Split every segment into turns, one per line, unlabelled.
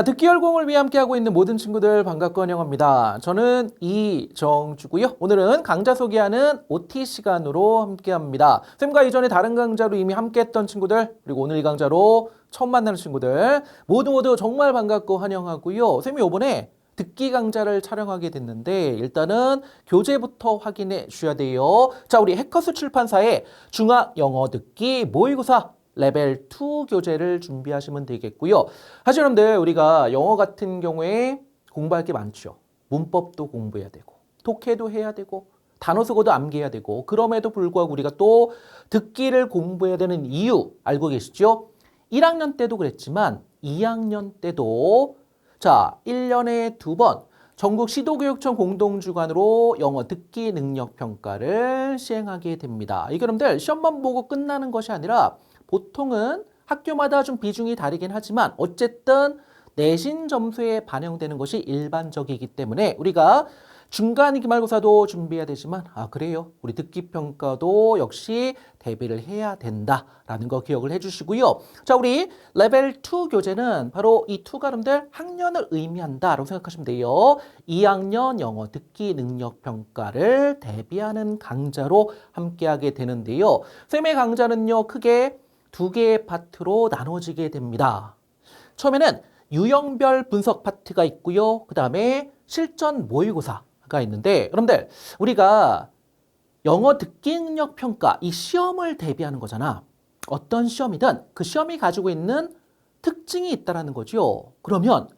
자, 듣기 열공을 위해 함께하고 있는 모든 친구들 반갑고 환영합니다. 저는 이정주고요. 오늘은 강좌 소개하는 OT 시간으로 함께합니다. 쌤과 이전에 다른 강좌로 이미 함께했던 친구들, 그리고 오늘 이 강좌로 처음 만나는 친구들 모두 정말 반갑고 환영하고요. 쌤이 이번에 듣기 강좌를 촬영하게 됐는데 일단은 교재부터 확인해 주셔야 돼요. 자, 우리 해커스 출판사의 중학 영어 듣기 모의고사 레벨 2 교재를 준비하시면 되겠고요. 사실 여러분들 우리가 영어 같은 경우에 공부할 게 많죠. 문법도 공부해야 되고 독해도 해야 되고 단어 쓰고도 암기해야 되고 그럼에도 불구하고 우리가 또 듣기를 공부해야 되는 이유 알고 계시죠? 1학년 때도 그랬지만 2학년 때도 자 1년에 2번 전국 시도교육청 공동주관으로 영어 듣기 능력 평가를 시행하게 됩니다. 이게 여러분들 시험만 보고 끝나는 것이 아니라 보통은 학교마다 좀 비중이 다르긴 하지만 어쨌든 내신 점수에 반영되는 것이 일반적이기 때문에 우리가 중간 기말고사도 준비해야 되지만 그래요. 우리 듣기평가도 역시 대비를 해야 된다라는 거 기억을 해주시고요. 자, 우리 레벨 2 교재는 바로 이 2가 여러분들 학년을 의미한다라고 생각하시면 돼요. 2학년 영어 듣기 능력 평가를 대비하는 강좌로 함께하게 되는데요. 쌤의 강좌는요. 크게 2개의 파트로 나눠지게 됩니다. 처음에는 유형별 분석 파트가 있고요. 그 다음에 실전 모의고사가 있는데 여러분들 우리가 영어 듣기 능력 평가 이 시험을 대비하는 거잖아. 어떤 시험이든 그 시험이 가지고 있는 특징이 있다는 거죠. 그러면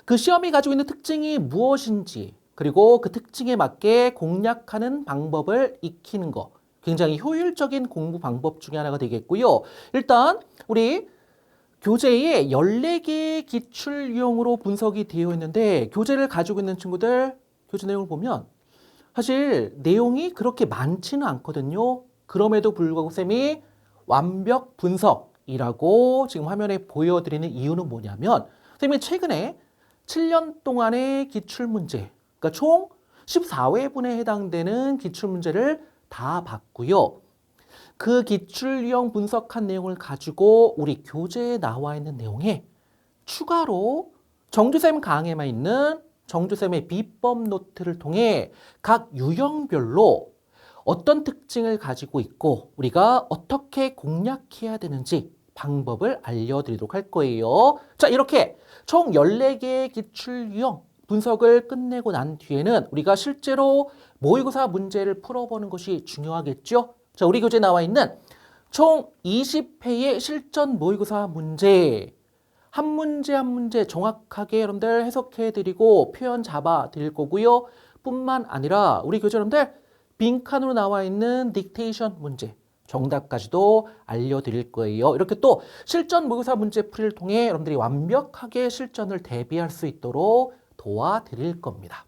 그 시험이 가지고 있는 특징이 무엇인지 그리고 그 특징에 맞게 공략하는 방법을 익히는 거 굉장히 효율적인 공부 방법 중에 하나가 되겠고요. 일단 우리 교재에 14개의 기출 유형으로 분석이 되어 있는데 교재를 가지고 있는 친구들 교재 내용을 보면 사실 내용이 그렇게 많지는 않거든요. 그럼에도 불구하고 쌤이 완벽 분석이라고 지금 화면에 보여드리는 이유는 뭐냐면 쌤이 최근에 7년 동안의 기출문제 그러니까 총 14회분에 해당되는 기출문제를 다 봤고요. 그 기출 유형 분석한 내용을 가지고 우리 교재에 나와 있는 내용에 추가로 정주쌤 강의에만 있는 정주쌤의 비법 노트를 통해 각 유형별로 어떤 특징을 가지고 있고 우리가 어떻게 공략해야 되는지 방법을 알려드리도록 할 거예요. 자, 이렇게 총 14개의 기출 유형 분석을 끝내고 난 뒤에는 우리가 실제로 모의고사 문제를 풀어보는 것이 중요하겠죠. 자, 우리 교재에 나와 있는 총 20회의 실전 모의고사 문제 한 문제 한 문제 정확하게 여러분들 해석해드리고 표현 잡아드릴 거고요. 뿐만 아니라 우리 교재 여러분들 빈칸으로 나와 있는 딕테이션 문제 정답까지도 알려드릴 거예요. 이렇게 또 실전 모의고사 문제 풀이를 통해 여러분들이 완벽하게 실전을 대비할 수 있도록 도와드릴 겁니다.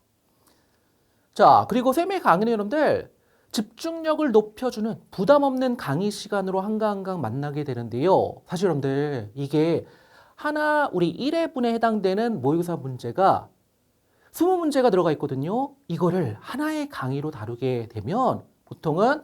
자, 그리고 쌤의 강의는 여러분들 집중력을 높여주는 부담 없는 강의 시간으로 한강 만나게 되는데요. 사실 여러분들 이게 하나 우리 1회분에 해당되는 모의고사 문제가 20문제가 들어가 있거든요. 이거를 하나의 강의로 다루게 되면 보통은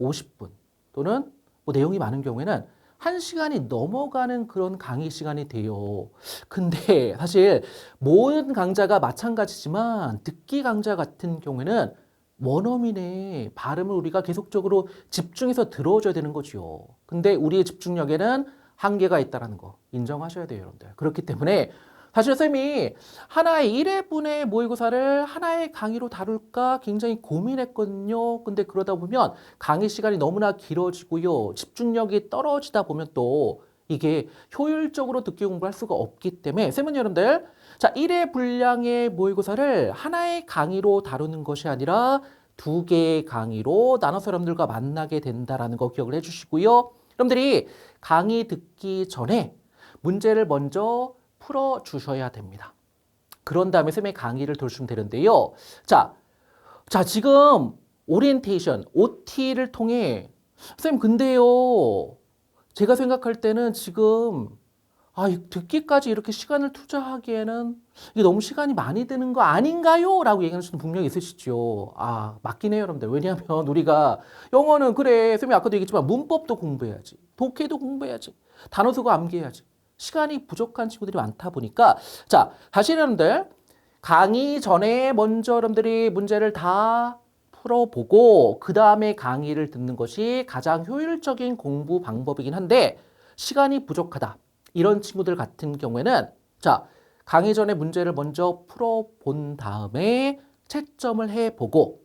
50분 또는 뭐 내용이 많은 경우에는 1시간이 넘어가는 그런 강의 시간이 돼요. 근데 사실 모든 강좌가 마찬가지지만 듣기 강좌 같은 경우에는 원어민의 발음을 우리가 계속적으로 집중해서 들어줘야 되는 거죠. 근데 우리의 집중력에는 한계가 있다는 거 인정하셔야 돼요, 여러분들. 그렇기 때문에 사실 쌤이 하나의 1회분의 모의고사를 하나의 강의로 다룰까 굉장히 고민했거든요. 근데 그러다 보면 강의 시간이 너무나 길어지고요. 집중력이 떨어지다 보면 또 이게 효율적으로 듣기 공부할 수가 없기 때문에 쌤은 여러분들 자 1회 분량의 모의고사를 하나의 강의로 다루는 것이 아니라 2개의 강의로 나눠서 여러분들과 만나게 된다는 거 기억을 해주시고요. 여러분들이 강의 듣기 전에 문제를 먼저 풀어주셔야 됩니다. 그런 다음에 쌤의 강의를 들으시면 되는데요. 자, 지금 오리엔테이션, OT를 통해 쌤 근데요. 제가 생각할 때는 지금 듣기까지 이렇게 시간을 투자하기에는 이게 너무 시간이 많이 드는 거 아닌가요? 라고 얘기하는 분도 분명히 있으시죠. 맞긴 해요, 여러분들. 왜냐하면 우리가 영어는 그래, 쌤이 아까도 얘기했지만 문법도 공부해야지. 독해도 공부해야지. 단어 쓰고 암기해야지. 시간이 부족한 친구들이 많다 보니까 자, 다시 여러분들 강의 전에 먼저 여러분들이 문제를 다 풀어보고 그 다음에 강의를 듣는 것이 가장 효율적인 공부 방법이긴 한데 시간이 부족하다. 이런 친구들 같은 경우에는 자, 강의 전에 문제를 먼저 풀어본 다음에 채점을 해보고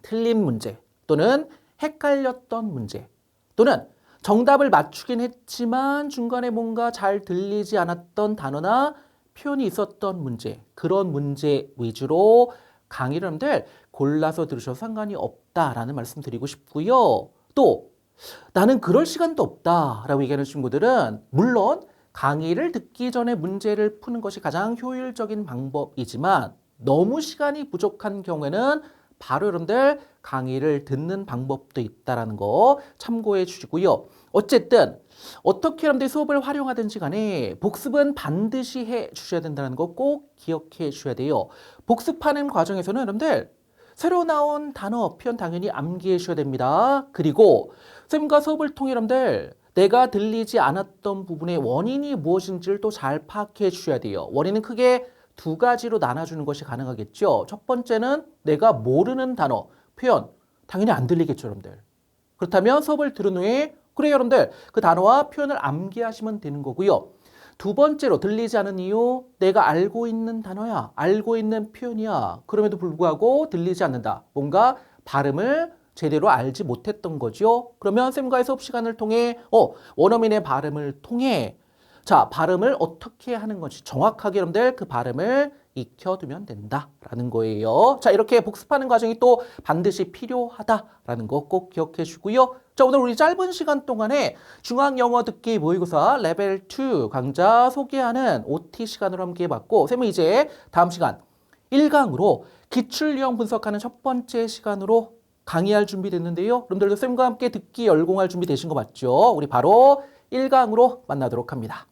틀린 문제 또는 헷갈렸던 문제 또는 정답을 맞추긴 했지만 중간에 뭔가 잘 들리지 않았던 단어나 표현이 있었던 문제, 그런 문제 위주로 강의를 여러분들 골라서 들으셔도 상관이 없다라는 말씀 드리고 싶고요. 또 나는 그럴 시간도 없다라고 얘기하는 친구들은 물론 강의를 듣기 전에 문제를 푸는 것이 가장 효율적인 방법이지만 너무 시간이 부족한 경우에는 바로 여러분들 강의를 듣는 방법도 있다는 거 참고해 주시고요. 어쨌든 어떻게 여러분들이 수업을 활용하든지 간에 복습은 반드시 해 주셔야 된다는 거 꼭 기억해 주셔야 돼요. 복습하는 과정에서는 여러분들 새로 나온 단어, 표현 당연히 암기해 주셔야 됩니다. 그리고 쌤과 수업을 통해 여러분들 내가 들리지 않았던 부분의 원인이 무엇인지를 또 잘 파악해 주셔야 돼요. 원인은 크게 두 가지로 나눠주는 것이 가능하겠죠. 첫 번째는 내가 모르는 단어, 표현, 당연히 안 들리겠죠, 여러분들. 그렇다면 수업을 들은 후에 그래 여러분들 그 단어와 표현을 암기하시면 되는 거고요. 두 번째로 들리지 않은 이유, 내가 알고 있는 단어야, 알고 있는 표현이야. 그럼에도 불구하고 들리지 않는다. 뭔가 발음을 제대로 알지 못했던 거죠. 그러면 쌤과의 수업 시간을 통해 원어민의 발음을 통해 자, 발음을 어떻게 하는 건지 정확하게 여러분들 그 발음을 익혀두면 된다라는 거예요. 자, 이렇게 복습하는 과정이 또 반드시 필요하다라는 거 꼭 기억해 주고요. 자, 오늘 우리 짧은 시간 동안에 중앙영어 듣기 모의고사 레벨 2 강좌 소개하는 OT 시간으로 함께 해봤고 쌤은 이제 다음 시간 1강으로 기출유형 분석하는 첫 번째 시간으로 강의할 준비 됐는데요. 여러분들도 쌤과 함께 듣기 열공할 준비 되신 거 맞죠? 우리 바로 1강으로 만나도록 합니다.